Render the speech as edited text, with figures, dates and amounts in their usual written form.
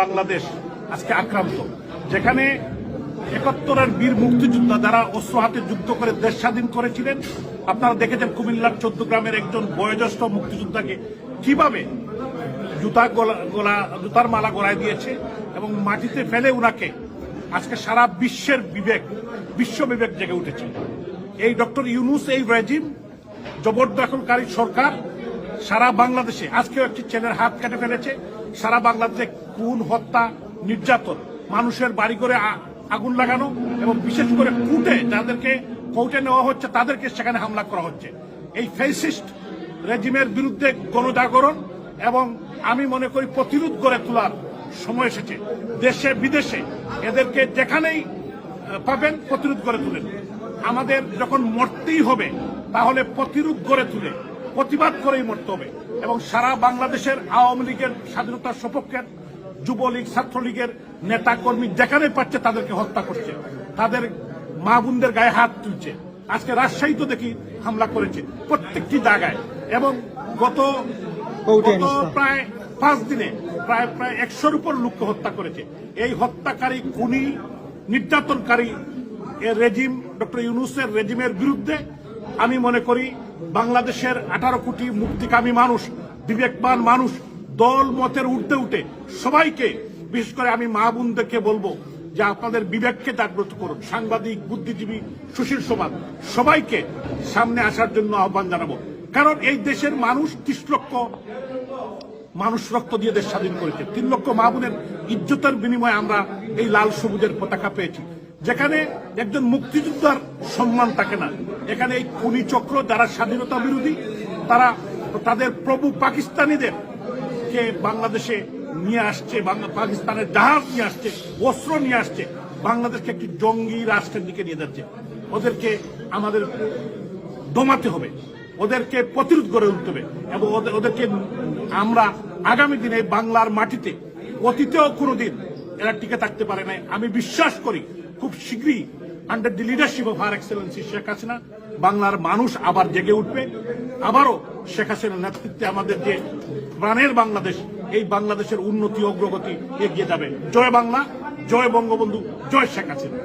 বাংলাদেশ আজকে আক্রান্ত, যেখানে ৭১-এর বীর মুক্তিযোদ্ধা যারা অস্ত্র হাতে যুদ্ধ করে দেশ স্বাধীন করেছিলেন, আপনারা দেখেছেন কুমিল্লার ১৪ গ্রামের একজন বয়োজ্যেষ্ঠ মুক্তিযোদ্ধাকে কিভাবে জুতার মালা গলায় দিয়েছে এবং মাটিতে ফেলে উনাকে আজকে সারা বিশ্ব বিবেক জেগে উঠেছে। এই ডক্টর ইউনূস, এই রেজিম, জবরদখলকারী সরকার সারা বাংলাদেশে আজকেও একটি ছেলের হাত কেটে ফেলেছে। সারা বাংলাদেশে খুন, হত্যা, নির্যাতন, মানুষের বাড়ি করে আগুন লাগানো এবং বিশেষ করে যাদেরকে কোর্টে নেওয়া হচ্ছে তাদেরকে সেখানে হামলা করা হচ্ছে। এই ফ্যাসিস্ট রেজিমের বিরুদ্ধে গণজাগরণ এবং আমি মনে করি প্রতিরোধ গড়ে তোলার সময় এসেছে। দেশে বিদেশে এদেরকে যেখানেই পাবেন প্রতিরোধ গড়ে তুলেন। আমাদের যখন মরতেই হবে তাহলে প্রতিরোধ গড়ে তুলে প্রতিবাদ করেই মরতে হবে। এবং সারা বাংলাদেশের আওয়ামী লীগের স্বাধীনতার সপক্ষের, যুবলীগ, ছাত্রলীগের নেতা কর্মী যেখানে পাচ্ছে তাদেরকে হত্যা করছে, তাদের মা বোনদের গায়ে হাত তুলছে। আজকে রাজশাহী তো দেখি হামলা করেছে প্রত্যেকটি জায়গায়, এবং গত প্রায় 5 দিনে প্রায় 100-র উপর লোককে হত্যা করেছে। এই হত্যাকারী, খুনি, নির্যাতনকারী রেজিম, ডক্টর ইউনূসের রেজিমের বিরুদ্ধে আমি মনে করি বাংলাদেশের 18 কোটি মুক্তিকামী মানুষ, বিবেকবান মানুষ দল মতের উঠতে উঠে সবাইকে, বিশেষ করে আমি মা বোনদেরকে বলবো যে আপনাদের বিবেককে জাগ্রত করুন। সাংবাদিক, বুদ্ধিজীবী, সুশীল সমাজ সবাইকে সামনে আসার জন্য আহ্বান জানাবো। কারণ এই দেশের মানুষ 30 লক্ষ মানুষ রক্ত দিয়ে দেশ স্বাধীন করেছে। 3 লক্ষ মা বোনের ইজ্জতের বিনিময়ে আমরা এই লাল সবুজের পতাকা পেয়েছি। যেখানে একজন মুক্তিযোদ্ধার সম্মান থাকে না, এখানে এই খুনি চক্র যারা স্বাধীনতা বিরোধী, তারা তাদের প্রভু পাকিস্তানিদের কে বাংলাদেশে নিয়ে আসছে, পাকিস্তানের জাহাজ নিয়ে আসছে, অস্ত্র নিয়ে আসছে, বাংলাদেশকে একটি জঙ্গি রাষ্ট্রের দিকে নিয়ে যাচ্ছে। ওদেরকে আমাদের দমাতে হবে, ওদেরকে প্রতিরোধ গড়ে তুলতে হবে এবং ওদেরকে আমরা আগামী দিনে বাংলার মাটিতে, অতীতেও কোনোদিন এরা টিকে থাকতে পারে নাই। আমি বিশ্বাস করি খুব শীঘ্রই under the leadership of her Excellency Sheikh Hasina বাংলার মানুষ আবার জেগে উঠবে। আবারও শেখ হাসিনার নেতৃত্বে আমাদের যে প্রাণের বাংলাদেশ, এই বাংলাদেশের উন্নতি, অগ্রগতি এগিয়ে যাবে। জয় বাংলা, জয় বঙ্গবন্ধু, জয় শেখ হাসিনা।